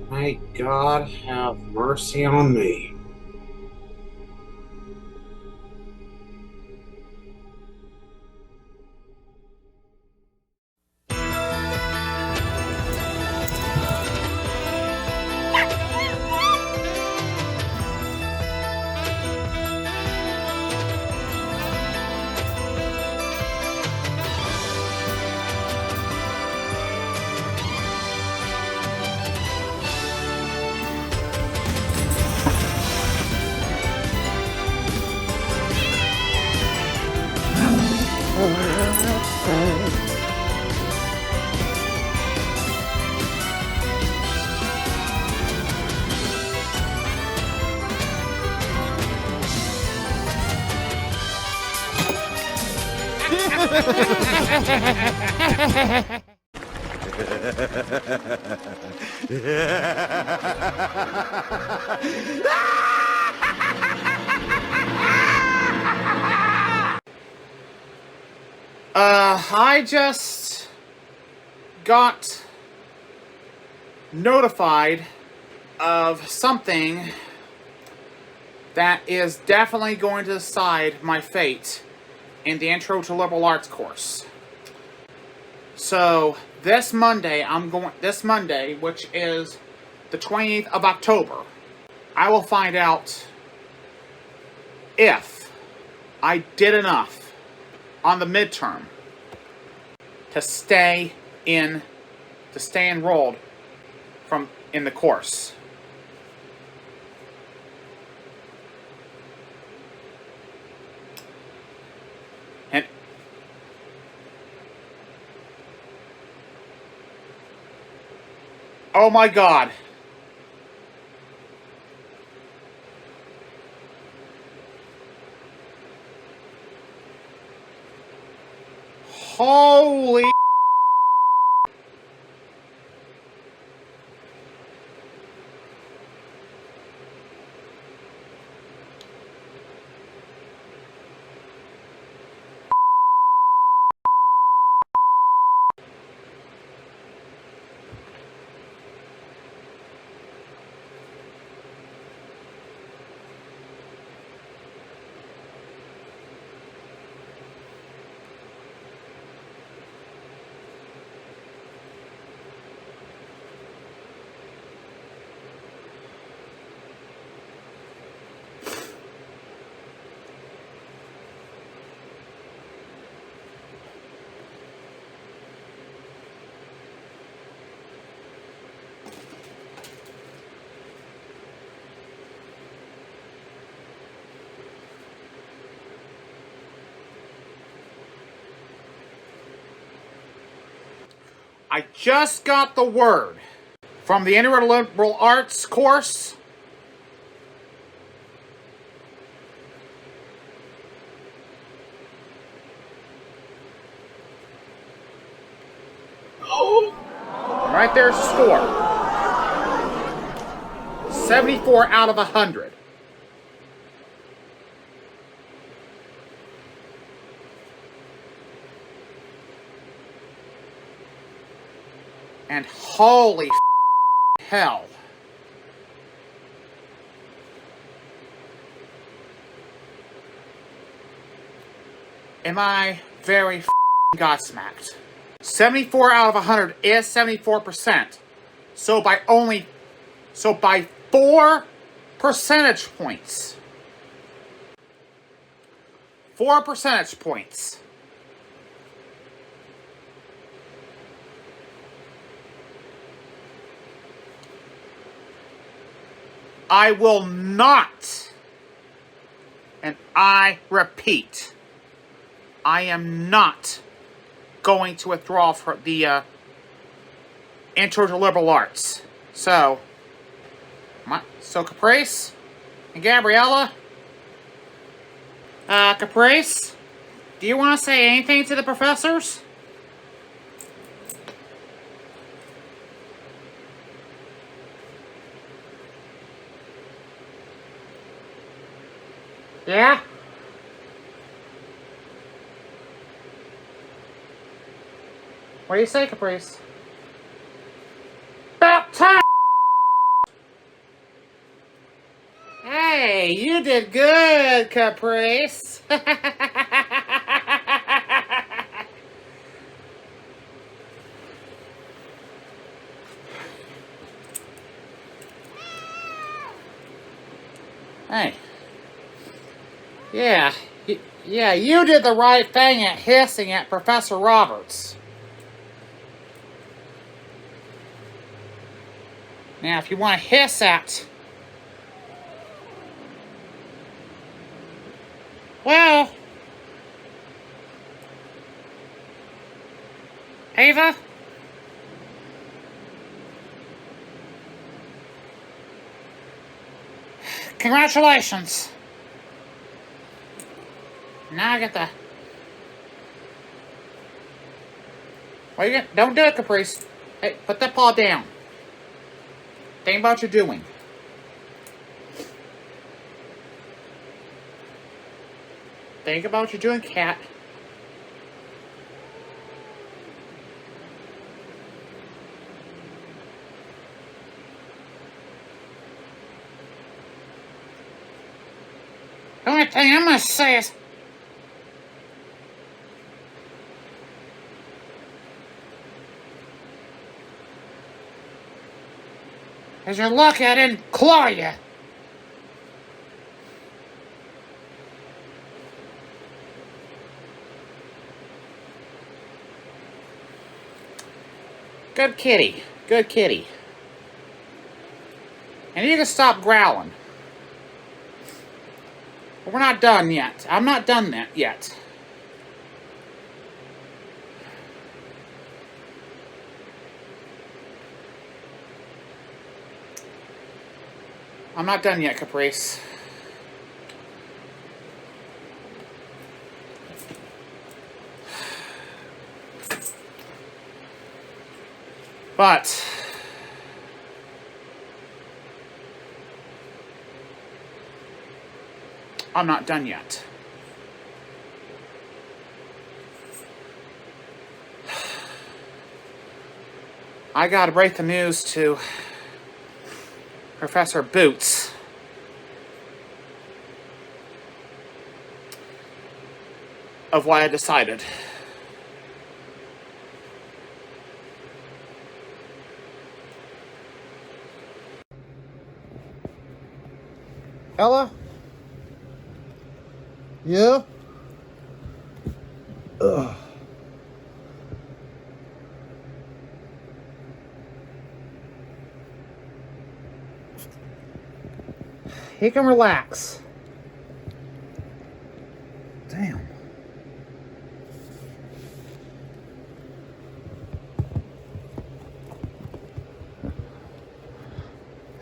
May God have mercy on me. I just got notified of something that is definitely going to decide my fate in the Intro to Liberal Arts course. So this Monday, which is the 28th of October, I will find out if I did enough on the midterm to stay enrolled in the course. And oh my God. Holy I just got the word from the Intro to Liberal Arts course. Right there's the score. 74 out of 100. And holy hell. Am I very godsmacked. 74 out of 100 is 74%. So by 4 percentage points. 4 percentage points. I will not, and I repeat, I am not going to withdraw for the Intro to Liberal Arts. So Caprice and Gabriella, Caprice, do you want to say anything to the professors? Yeah? What do you say, Caprice? About time! Hey, you did good, Caprice. Hey. Yeah, yeah, you did the right thing at hissing at Professor Roberts. Now, if you want to hiss at... Well... Ava? Congratulations. Now I get the... Well, don't do it, Caprice. Hey, put that paw down. Think about what you're doing. Think about what you're doing, cat. The only thing I'm gonna say is... you're lucky I didn't claw you. Good kitty. Good kitty. And you can stop growling. But we're not done yet. I'm not done that yet. I'm not done yet, Caprice. But... I'm not done yet. I gotta break the news to Professor Boots. Of what I decided. Ella? Yeah? Ugh. You can relax. Damn.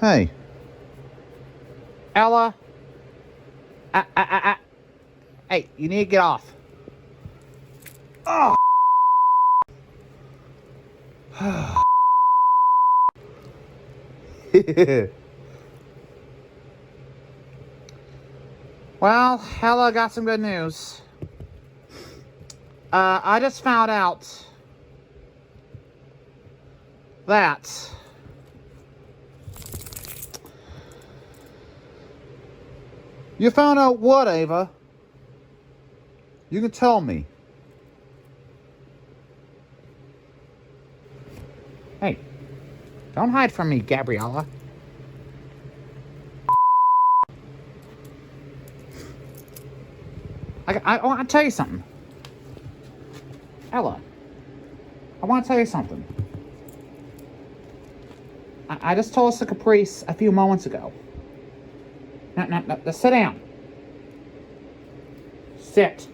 Hey. Ella? Hey, you need to get off. Oh! Well, Ella got some good news. I just found out that you found out what, Ava? You can tell me. Hey, don't hide from me, Gabriella. I want to tell you something. Ella, I want to tell you something. I just told us to Caprice a few moments ago. No, sit down. Sit.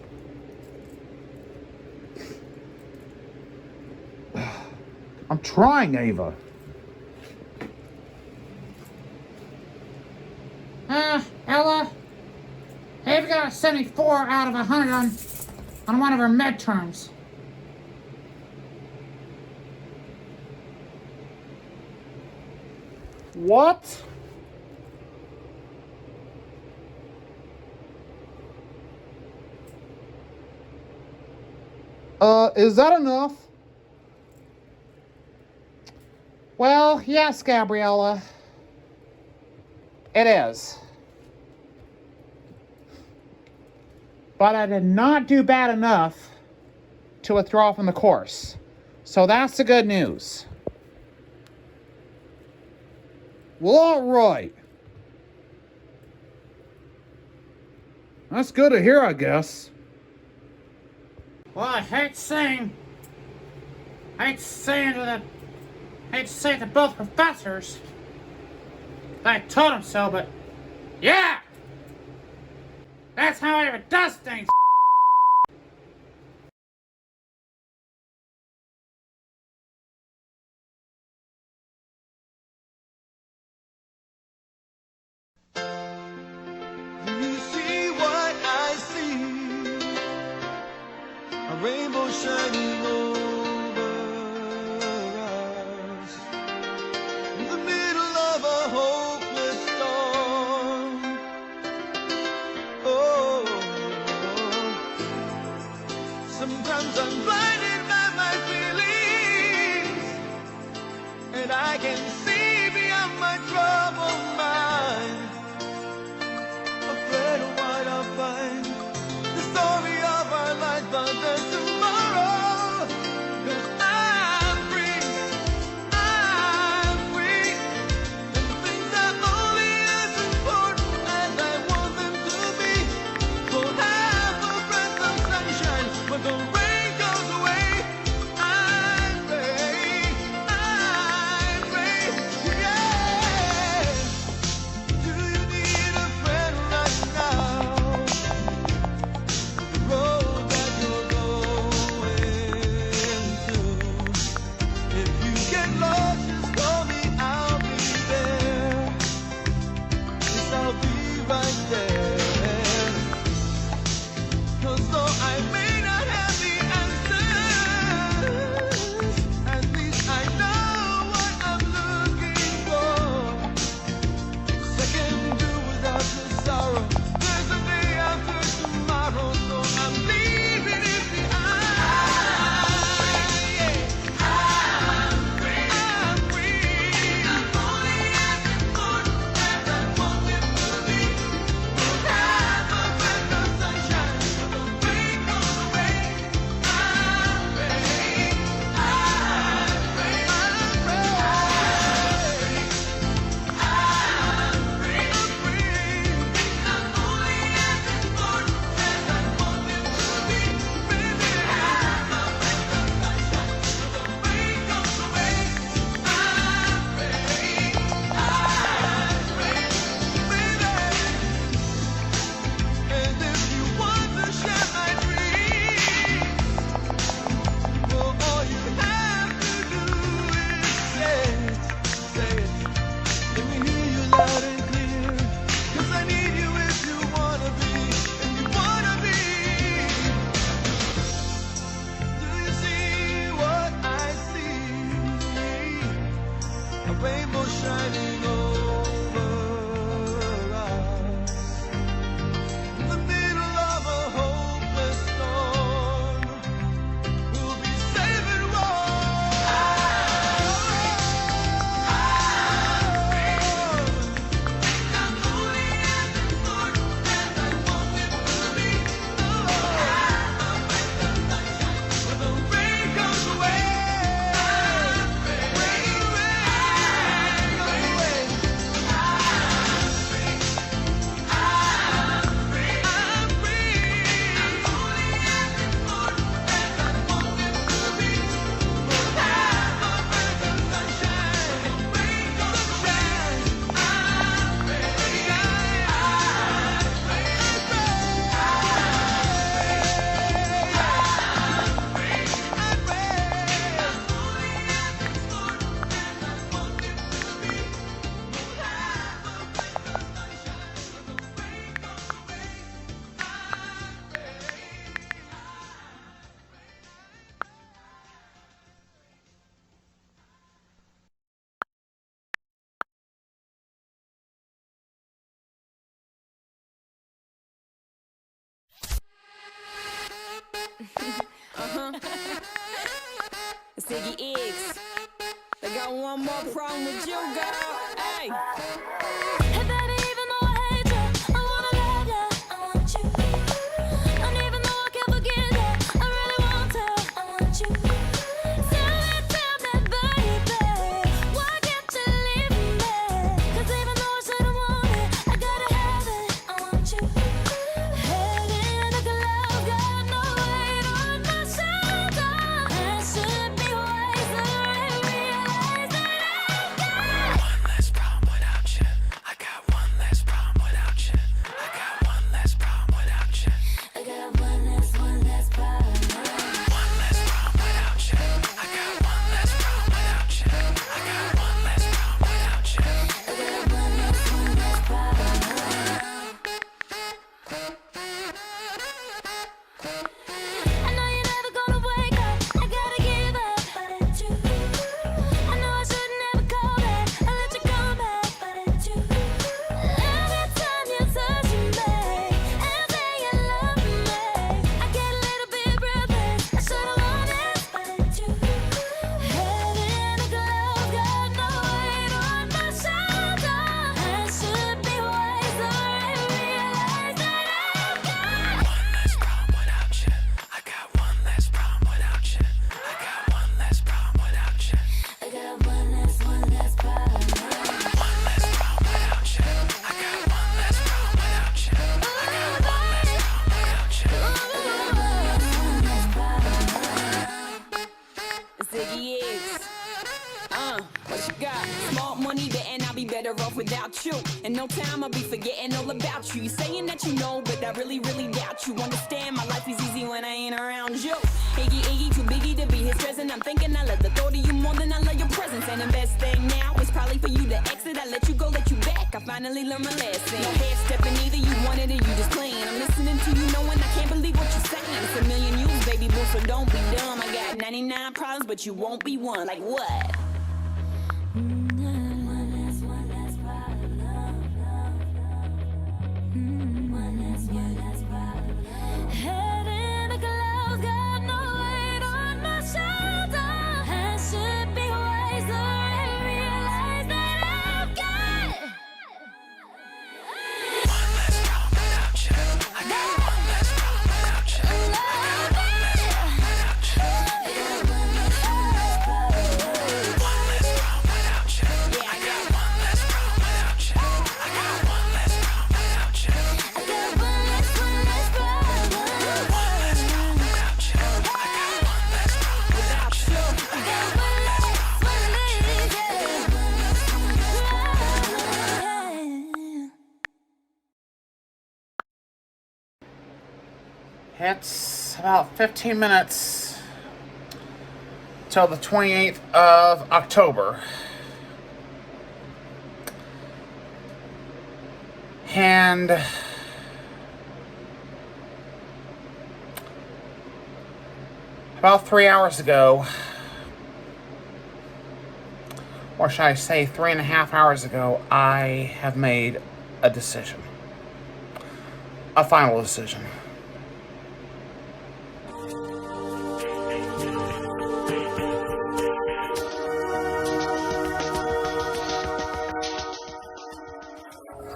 I'm trying, Ava. Ella, Ava got a 74 out of 100 on one of her midterms. What? Is that enough? Well, yes, Gabriella. It is. but I did not do bad enough to withdraw from the course. So that's the good news. Well, alright. That's good to hear, I guess. Well, I hate to say it to both professors. I told them so, but yeah! That's how everyone does things. You see what I see, a rainbow shining over us, in the middle of a hopeless storm. Oh, sometimes I'm blinded by my feelings, and I can see beyond my troubled mind. Afraid of what I'll find, the story of our life, but there's tomorrow. 'Cause I'm free, I'm free, and things are only as important as I want them to be. We'll have a breath of sunshine when the rain goes away. I'm free, yeah. Do you need a friend right now? The road that you're going to. If you get lost, just call me, I'll be there. Yes, I'll be right there. 'Cause though I may not have the answers, at least I know what I'm looking for. I can do without the sorrow. There's a day after tomorrow, so I'm leaving it behind. I'm free. I'm only as important as I want it to be. We'll have a breath of sunshine when the rain goes away. I'm free. I'm free. And if you want to share my dreams, well, all you have to do is say it. Let me hear you loud and clear. 'Cause I need you if you wanna be, and you wanna be. Do you see what I see? A rainbow shining over us, in the middle of a hopeless storm. We'll be safe and when the rain goes away. It's Iggy Iggs. They got one more problem with you, girl. Hey. Hey, baby, even though I hate you, I wanna love you. I want you. I what you got. Small money, and I'll be better off without you. In no time, I'll be forgetting all about you. You saying that you know, but I really, really doubt you. Understand, my life is easy when I ain't around you. Iggy, Iggy, too biggie to be his present. I'm thinking I love the thought of you more than I love your presence. And the best thing now is probably for you to exit. I let you go, let you back. I finally learned my lesson. No head stepping either, you wanted it, you just playing. I'm listening to you knowing I can't believe what you're saying. It's a million you, baby boo, so don't be dumb. I got 99 problems, but you won't be one. Like what? Head in the clouds, got no weight on my shoulder. I should be wiser and realize that I've got one less problem without you. I got one less problem without you. I got one less problem without you. I got one less problem without you. I got one less problem without you. I got one less problem without you. I got one less problem. It's about 15 minutes till the 28th of October. And about 3 hours ago, or should I say 3.5 hours ago, I have made a decision. A final decision.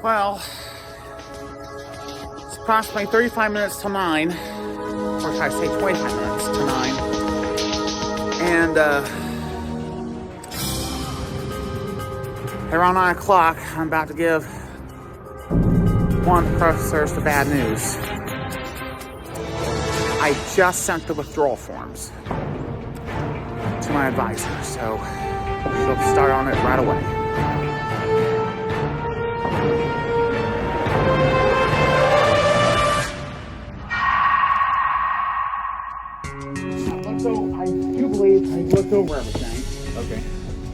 Well, it's approximately 35 minutes till 9, or should I say 25 minutes to 9, and around 9 o'clock, I'm about to give one of the professors the bad news. I just sent the withdrawal forms to my advisor, so she'll start on it right away. So I do believe I looked over everything. Okay.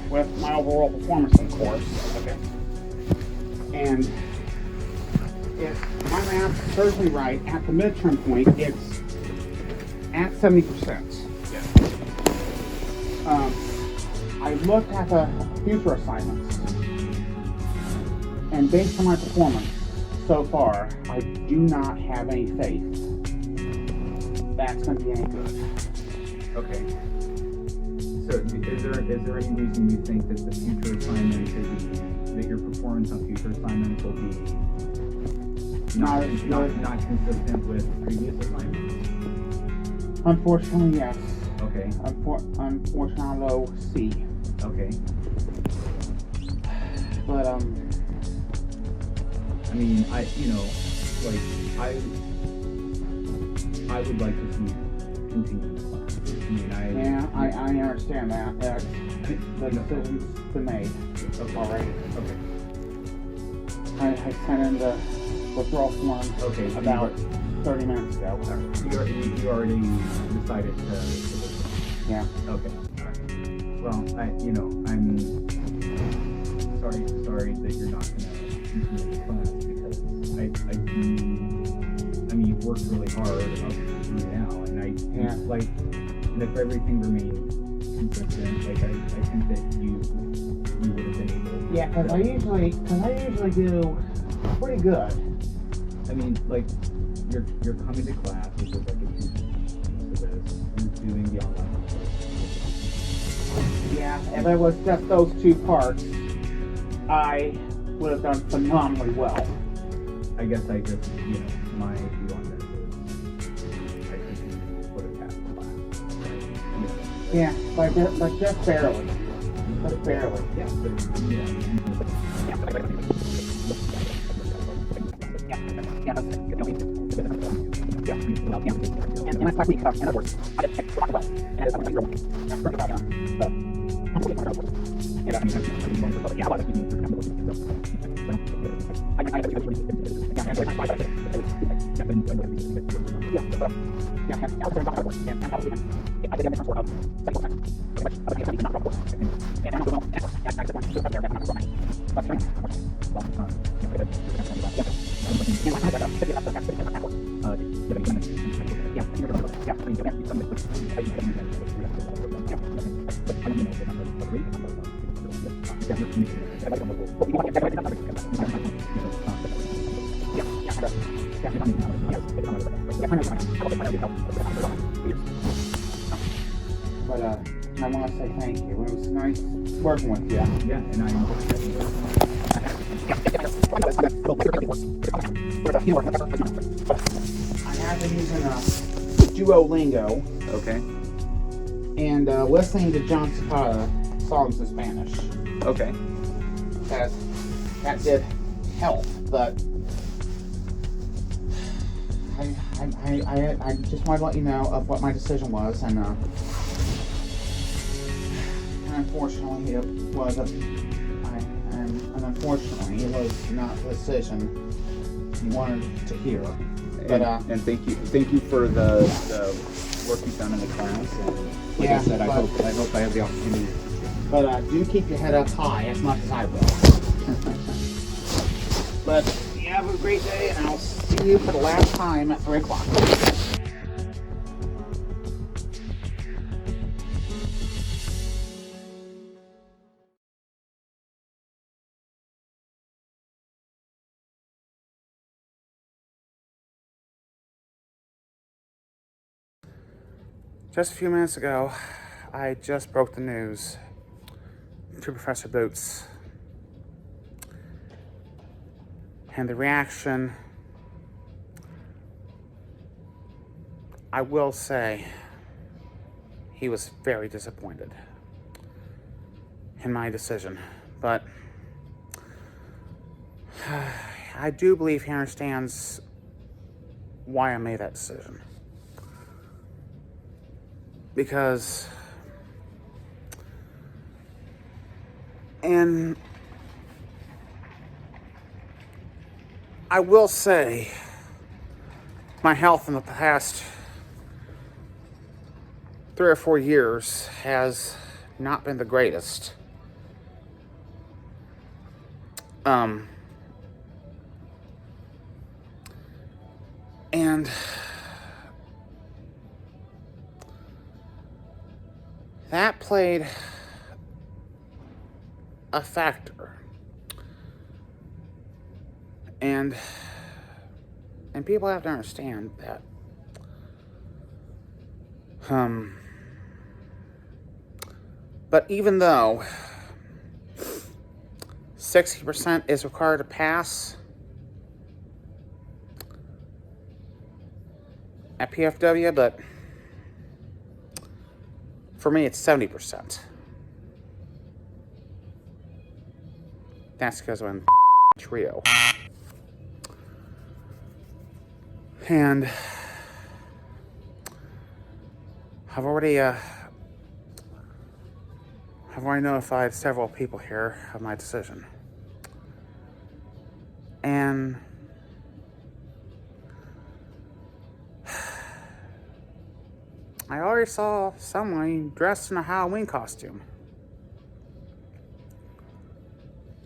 With my overall performance in the course. Okay. And if my math serves me right, at the midterm point, it's at 70%. Yeah. I looked at the future assignments, and based on my performance so far, I do not have any faith that's going to be any good. Okay. So is there any reason you think that the future assignments that your performance on future assignments will be not consistent with previous assignments? Unfortunately, yes. Okay. Unfortunately, low C. Okay. But I mean, I would like to see continue the class. I mean, I understand that. The decision's been made already. Okay. I sent in the withdrawal form about 30 minutes ago. You already decided to Yeah. Okay. All right. Well, I'm sorry that you're not gonna continue the class because I mean, you've worked really hard up through now, and and if everything remains consistent, I think that you would have been able. Yeah, because I usually do pretty good. I mean, you're coming to class, which is like a huge piece of this. You're doing the online course. Yeah, if it was just those two parts, I would have done phenomenally well. I guess my view on this is I think you would have passed the class. Yeah, but just barely. Just barely. Yeah, but And that's actually and of course, I did well. And But I want to say thank you. It was nice working with you. Yeah, and I have been using Duolingo okay. and listening to John Cicada songs in Spanish. Okay. That did help, but I just wanted to let you know of what my decision was, and unfortunately it was unfortunately it was not the decision you wanted to hear. But And thank you for the work you've done in the class. And like Yeah, I said, I but- hope I have the opportunity. But do keep your head up high as much as I will. But you have a great day, and I'll see you for the last time at 3 o'clock. Just a few minutes ago, I just broke the news to Professor Boots. And the reaction, I will say, he was very disappointed in my decision. But I do believe he understands why I made that decision. Because, and I will say, my health in the past 3 or 4 years has not been the greatest. And that played a factor. And people have to understand that but even though 60% is required to pass at PFW, but for me it's 70%. That's because I'm in trio. And I've already notified several people here of my decision. And I already saw someone dressed in a Halloween costume.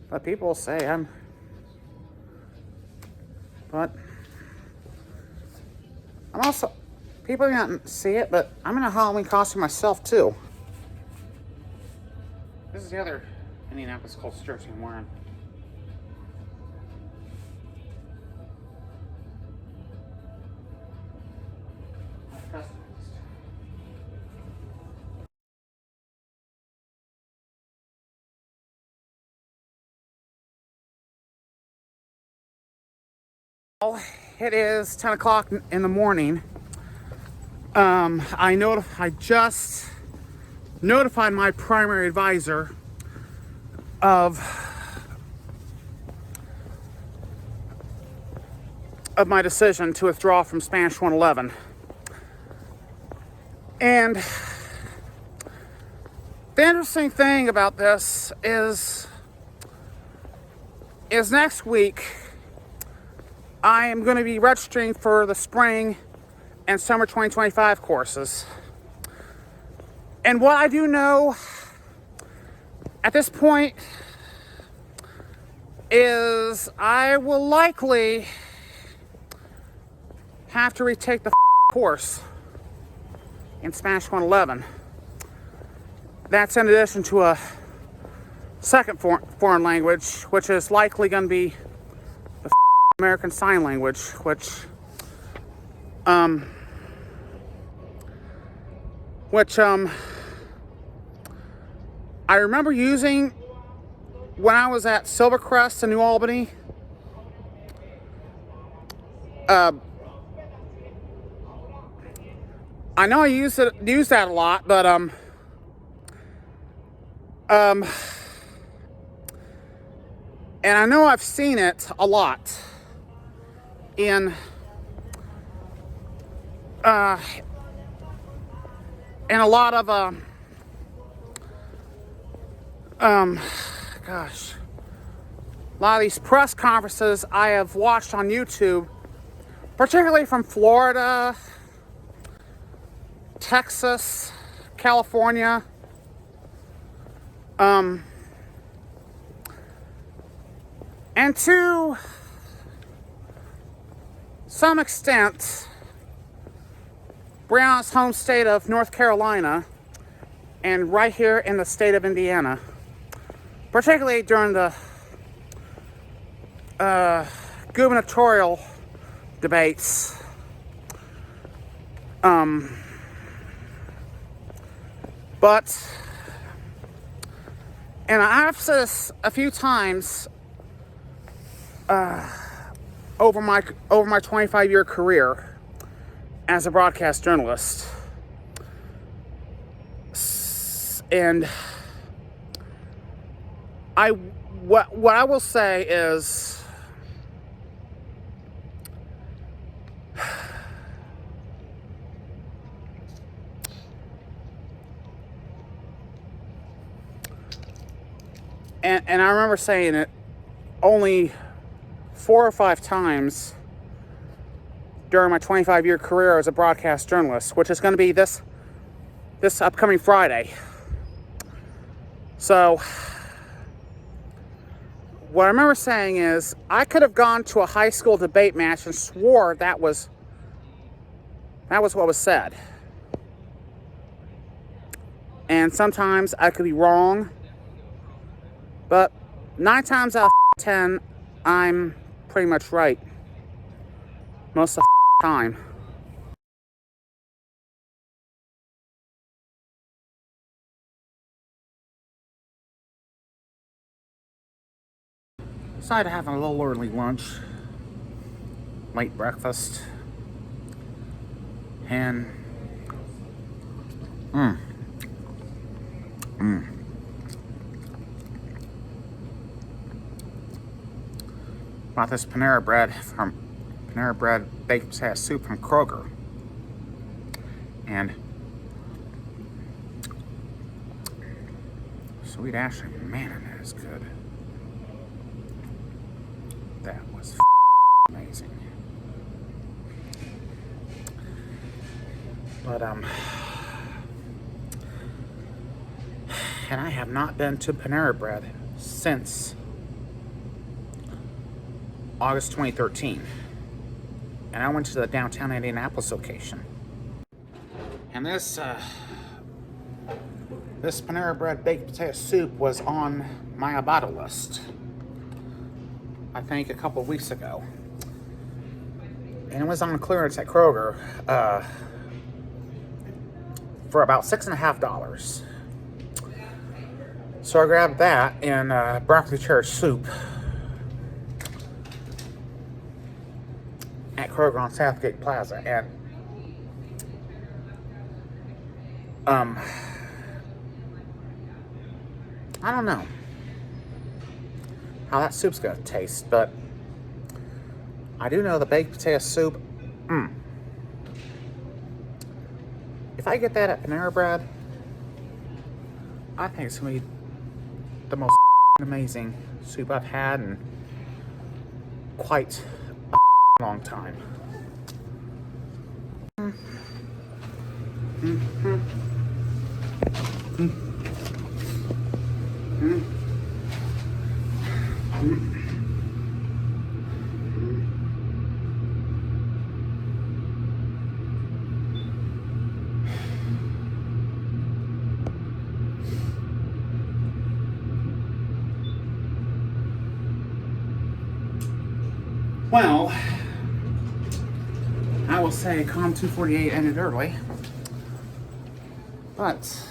But people say but I'm also, people can't see it, but I'm in a Halloween costume myself too. This is the other Indianapolis Colts jersey I'm wearing. Well, it is 10 o'clock in the morning. I just notified my primary advisor of my decision to withdraw from Spanish 111. And The interesting thing about this is next week I am going to be registering for the spring and summer 2025 courses. And what I do know at this point is I will likely have to retake the course in Spanish 111. That's in addition to a second foreign language, which is likely going to be the American Sign Language, which I remember using when I was at Silvercrest in New Albany. I know I used that a lot, but and I know I've seen it a lot in a lot of gosh, a lot of these press conferences I have watched on YouTube, particularly from Florida, Texas, California, and to some extent, Brianna's home state of North Carolina, and right here in the state of Indiana, particularly during the gubernatorial debates. But, and I've said this a few times over my 25-year career as a broadcast journalist, and what I will say is, and I remember saying it only 4 or 5 times during my 25-year career as a broadcast journalist, which is going to be this upcoming Friday. So, what I remember saying is, I could have gone to a high school debate match and swore that was what was said. And sometimes I could be wrong, but 9 times out of 10, I'm pretty much right. Most of the time. Decided to have a little early lunch, late breakfast, and bought this Panera Bread baked potato soup from Kroger, and sweet Ashley, man, that is good. That was amazing. But and I have not been to Panera Bread since August 2013. And I went to the downtown Indianapolis location. And this Panera Bread baked potato soup was on my Ibotta list, I think a couple of weeks ago. And it was on clearance at Kroger for about $6.50. So I grabbed that in broccoli cheddar soup at Kroger on Southgate Plaza, and I don't know how that soup's gonna taste, but I do know the baked potato soup. If I get that at Panera Bread, I think it's gonna be the most amazing soup I've had in quite a long time. Well, I will say COM 248 ended early, but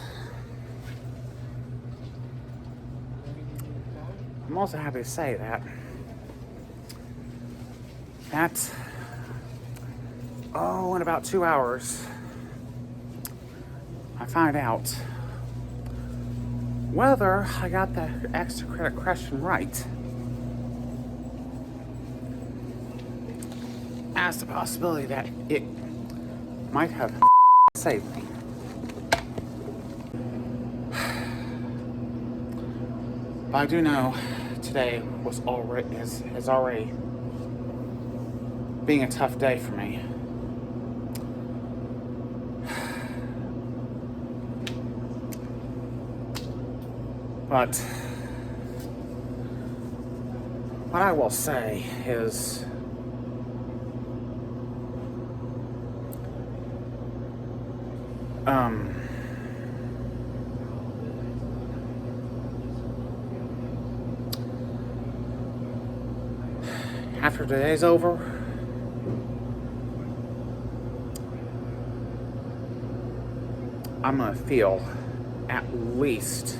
I'm also happy to say that in about 2 hours, I find out whether I got the extra credit question right. As the possibility that it might have saved me. But I do know today was already is already being a tough day for me. But what I will say is after today's over, I'm gonna feel at least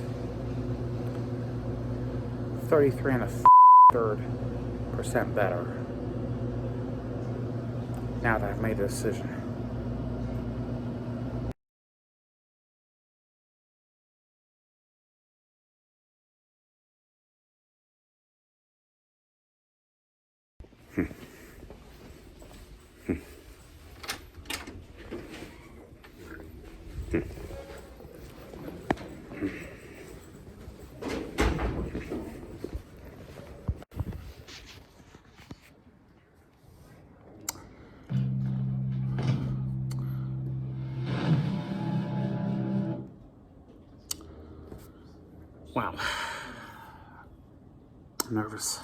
33.3% better now that I've made the decision. Wow. I'm nervous.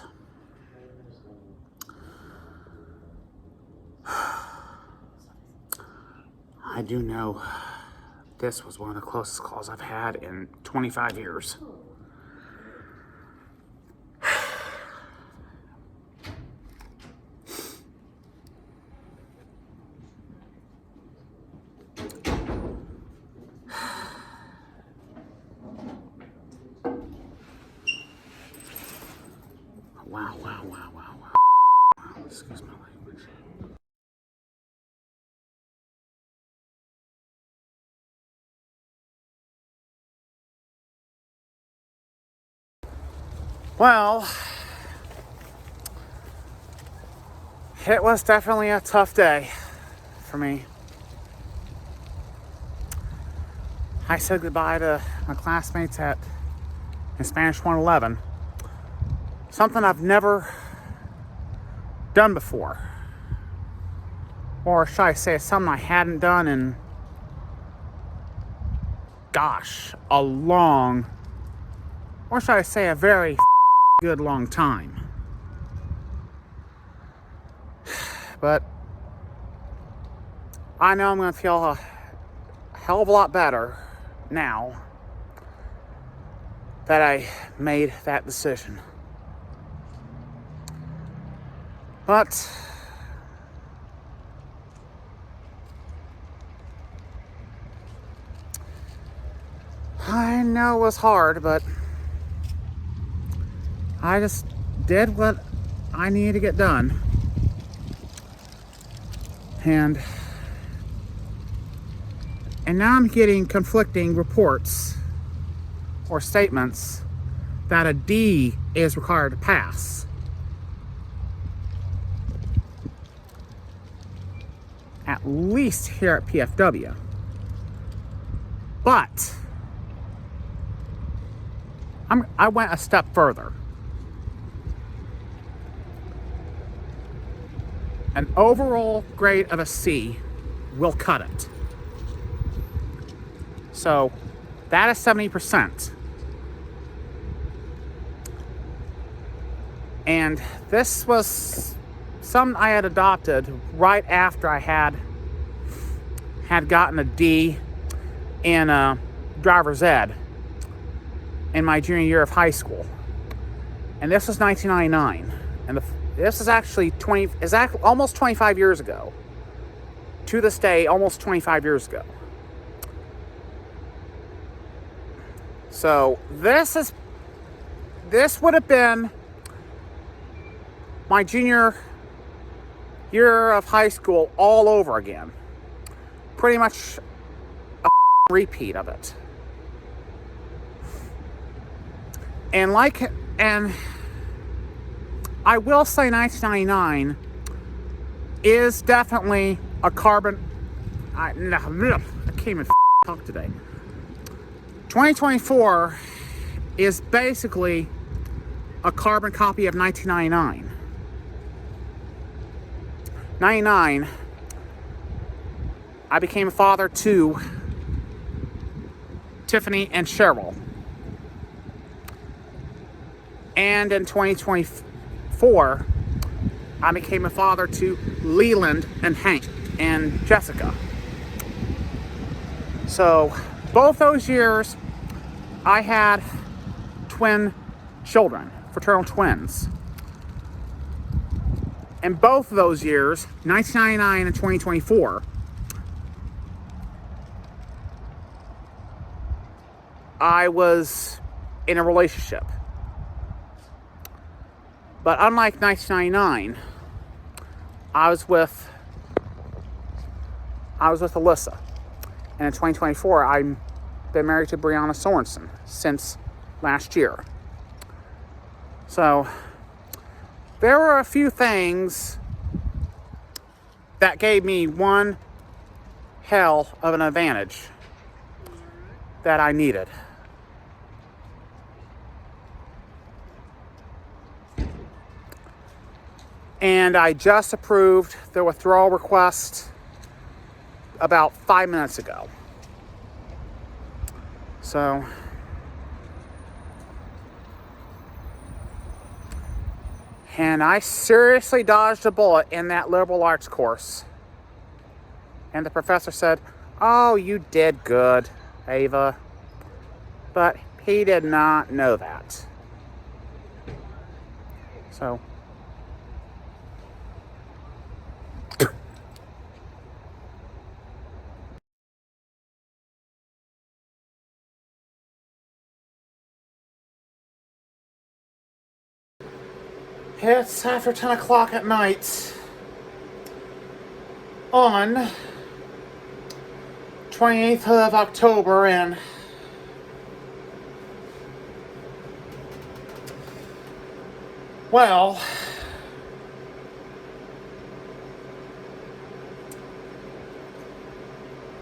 I do know this was one of the closest calls I've had in 25 years. Wow. Excuse my language. Well, it was definitely a tough day for me. I said goodbye to my classmates in Spanish 111. Something I've never done before. Or should I say something I hadn't done in, gosh, a long, or should I say a very good long time. But I know I'm going to feel a hell of a lot better now that I made that decision. But I know it was hard, but I just did what I needed to get done. And now I'm getting conflicting reports or statements that a D is required to pass. At least here at PFW. But I went a step further. An overall grade of a C will cut it. So that is 70%. And this was something I had adopted right after I had gotten a D in driver's ed in my junior year of high school. And this was 1999. And this is actually almost 25 years ago. To this day, almost 25 years ago. So this would have been my junior year of high school all over again. Pretty much a repeat of it. And I will say 1999 is definitely a carbon... I can't even talk today. 2024 is basically a carbon copy of 1999. 99, I became a father to Tiffany and Cheryl. And in 2024, I became a father to Leland and Hank and Jessica. So, both those years, I had twin children, fraternal twins. And both of those years, 1999 and 2024, I was in a relationship. But unlike 1999, I was with Alyssa. And in 2024, I've been married to Brianna Sorensen since last year. So, there were a few things that gave me one hell of an advantage that I needed. And I just approved the withdrawal request about 5 minutes ago. So, and I seriously dodged a bullet in that liberal arts course. And the professor said, "Oh, you did good, Ava." But he did not know that. So, it's after 10 o'clock at night on 28th of October, and well,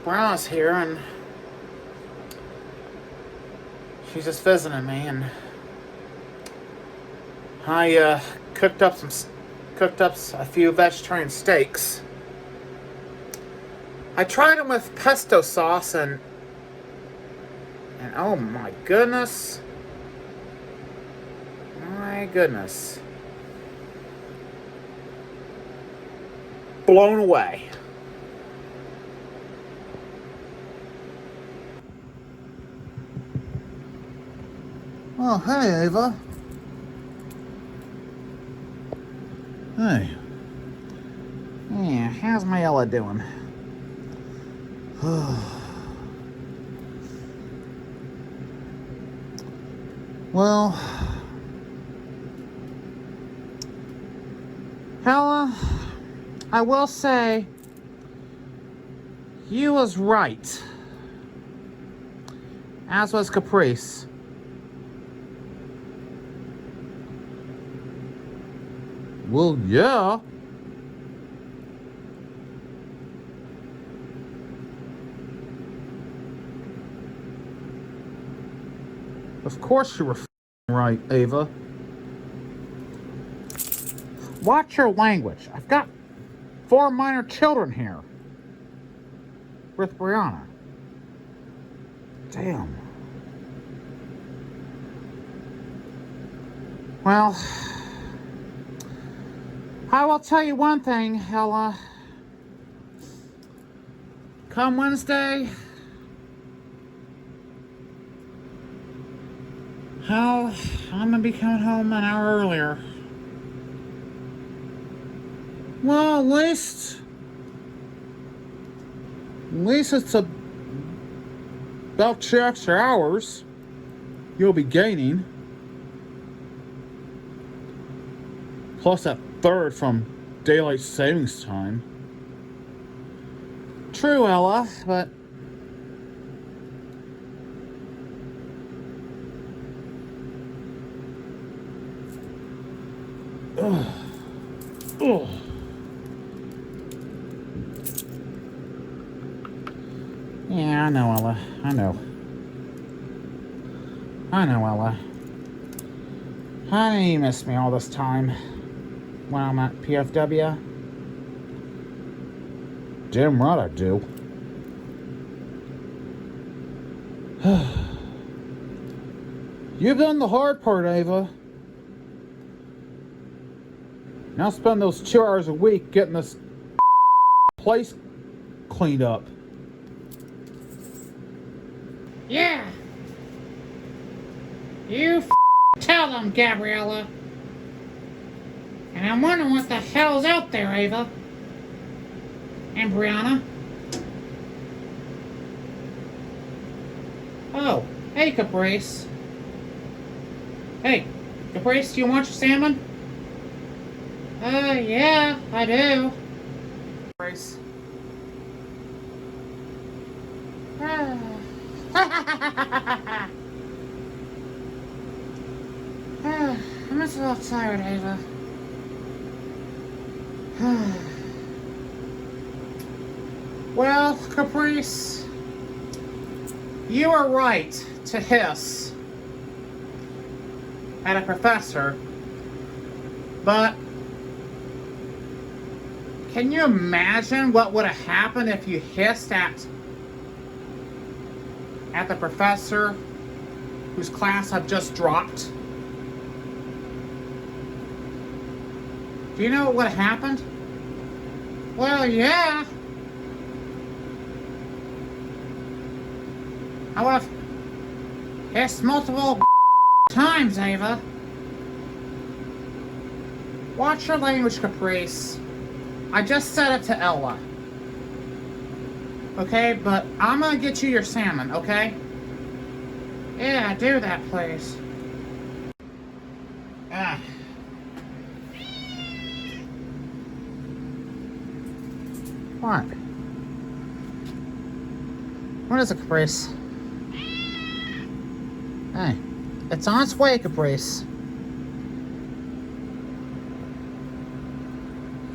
Brown's here and she's just visiting me, and I cooked up a few vegetarian steaks. I tried them with pesto sauce and oh my goodness. My goodness. Blown away. Oh, hey, Ava. Hey. Yeah, how's Mayella doing? Well, Hella, I will say, you was right. As was Caprice. well, yeah. Of course you were right, Ava. Watch your language. I've got 4 minor children here. With Brianna. Damn. Well, I will tell you one thing, Ella. Come Wednesday, I'm gonna be coming home an hour earlier. Well, at least it's about 2 extra hours you'll be gaining. Plus that third from daylight savings time. True, Ella, but ugh. Yeah, I know, Ella. I know, Ella. Honey, you missed me all this time when I'm at PFW. Damn right I do. You've done the hard part, Ava. Now spend those 2 hours a week getting this place cleaned up. Yeah. You tell them, Gabriella. And I'm wondering what the hell's out there, Ava. And Brianna. Oh, hey, Caprice. Hey, Caprice, do you want your salmon? Yeah, I do. Caprice. I'm just a little tired, Ava. Well, Caprice, you are right to hiss at a professor, but can you imagine what would have happened if you hissed at the professor whose class I've just dropped? Do you know what would have happened? Well, yeah. I would have hissed multiple times, Ava. Watch your language, Caprice. I just said it to Ella. Okay, but I'm gonna get you your salmon, okay? Yeah, do that, please. Ah. What? What is it, Caprice? Hey, it's on its way, Caprice.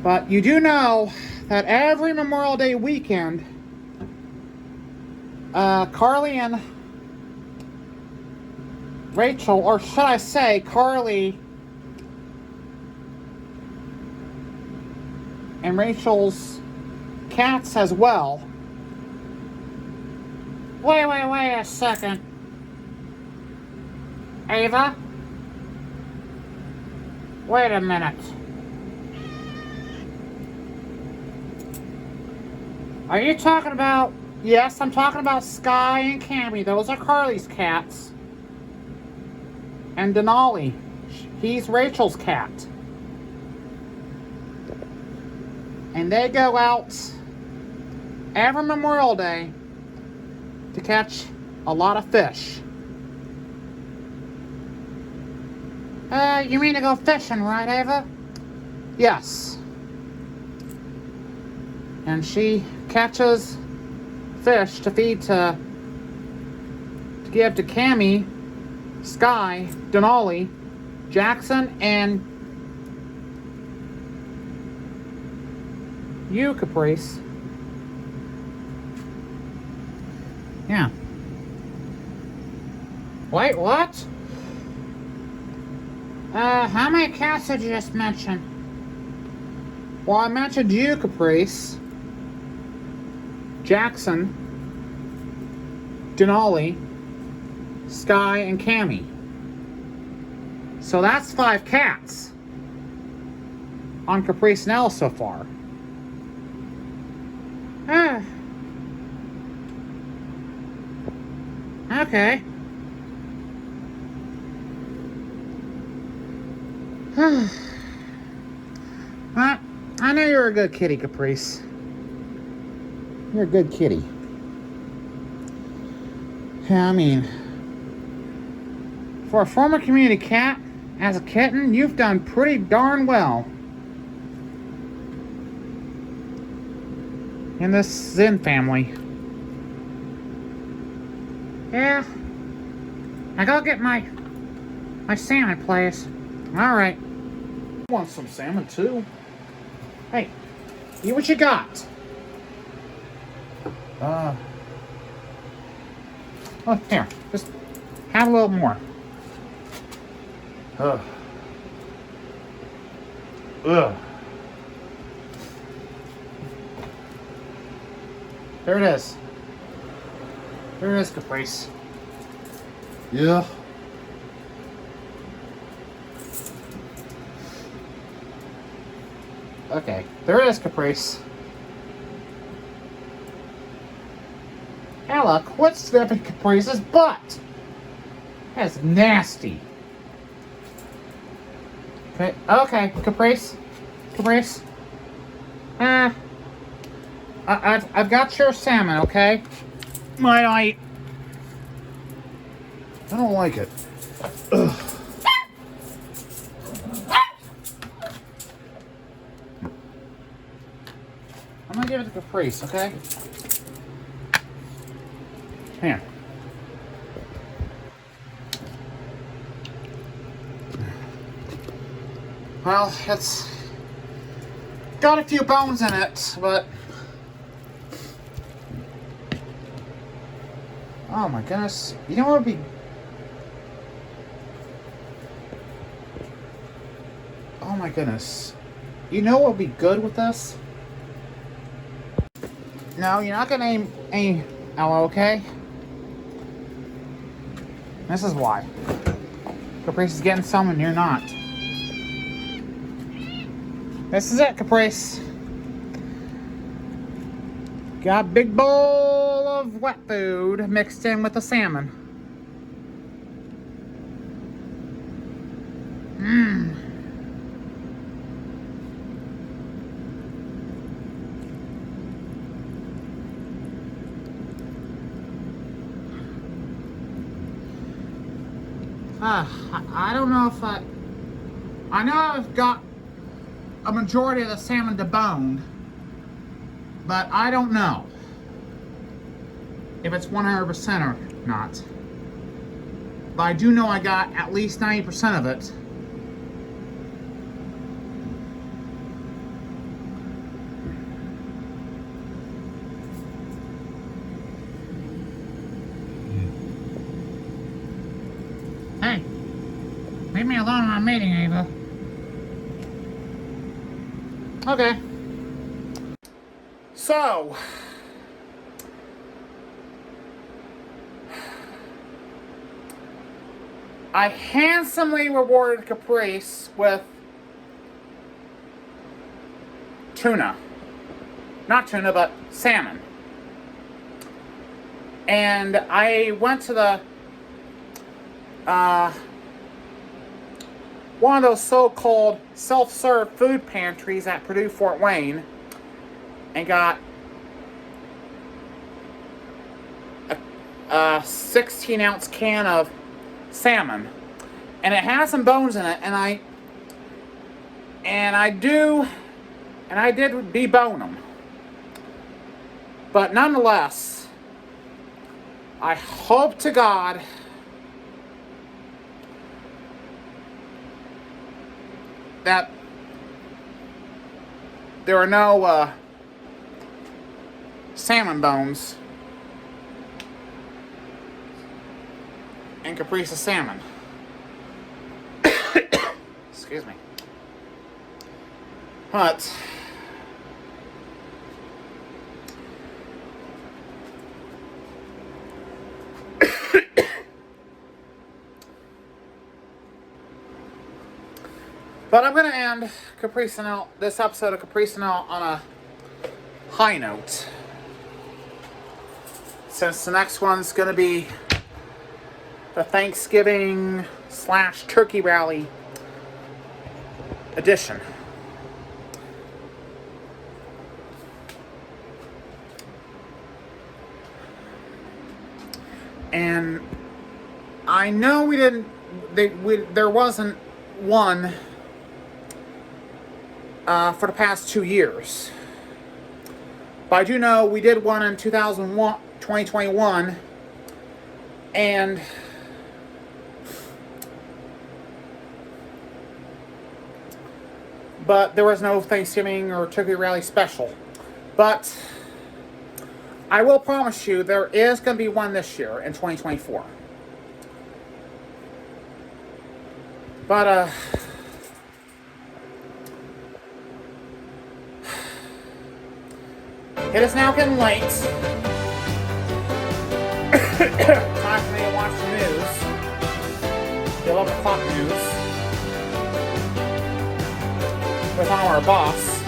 But you do know that every Memorial Day weekend, Carly and Rachel, or should I say Carly and Rachel's cats as well. Wait a second. Ava? Wait a minute. Are you talking about... Yes, I'm talking about Sky and Cammy. Those are Carly's cats. And Denali. He's Rachel's cat. And they go out every Memorial Day to catch a lot of fish. You mean to go fishing, right, Ava? Yes. And she catches fish to feed to give to Cammy, Sky, Denali, Jackson, and you, Caprice. Yeah. Wait, what? How many cats did you just mention? Well, I mentioned you, Caprice, Jackson, Denali, Sky, and Cammy. So that's 5 cats on Caprice Nell so far. Okay. Well, I know you're a good kitty, Caprice. You're a good kitty. Yeah, I mean, for a former community cat, as a kitten, you've done pretty darn well in this Zen family. Yeah. I gotta get my salmon, please. Alright. I want some salmon too. Hey, eat what you got. Oh, here. Just have a little more. Ugh. There it is. There it is, Caprice. Yeah. Okay, there it is, Caprice. Ella, quit sniffing Caprice's butt. That's nasty. Okay, Caprice. Caprice. I've got your salmon, okay? Might I don't like it. Ugh. I'm gonna give it to Caprice, okay? Here. Well, it's got a few bones in it, but oh my goodness. You know what would be oh my goodness. You know what would be good with this? No, you're not gonna aim Ella, okay? This is why. Caprice is getting some and you're not. This is it, Caprice. Got a big bowl of wet food mixed in with the salmon. Mmm. I don't know if I know I've got a majority of the salmon deboned, but I don't know if it's 100% or not. But I do know I got at least 90% of it. Hey, leave me alone when I'm eating, Ava. Okay. So, I handsomely rewarded Caprice with tuna. Not tuna, but salmon. And I went to the one of those so-called self-serve food pantries at Purdue Fort Wayne and got a 16-ounce can of salmon, and it has some bones in it, and I did debone them, but nonetheless, I hope to God that there are no salmon bones in Caprice's salmon. Excuse me. But I'm going to end this episode of Caprice Now on a high note. Since the next one's going to be the Thanksgiving / Turkey Rally edition. And I know there wasn't one for the past 2 years. But I do know we did one in 2021, and but there was no Thanksgiving or Turkey Rally special. But I will promise you there is going to be one this year in 2024. But it is now getting late. Time for me to watch the news. The 11 o'clock news. With our boss.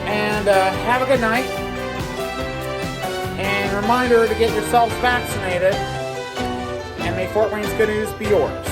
And have a good night. And a reminder to get yourselves vaccinated. And may Fort Wayne's good news be yours.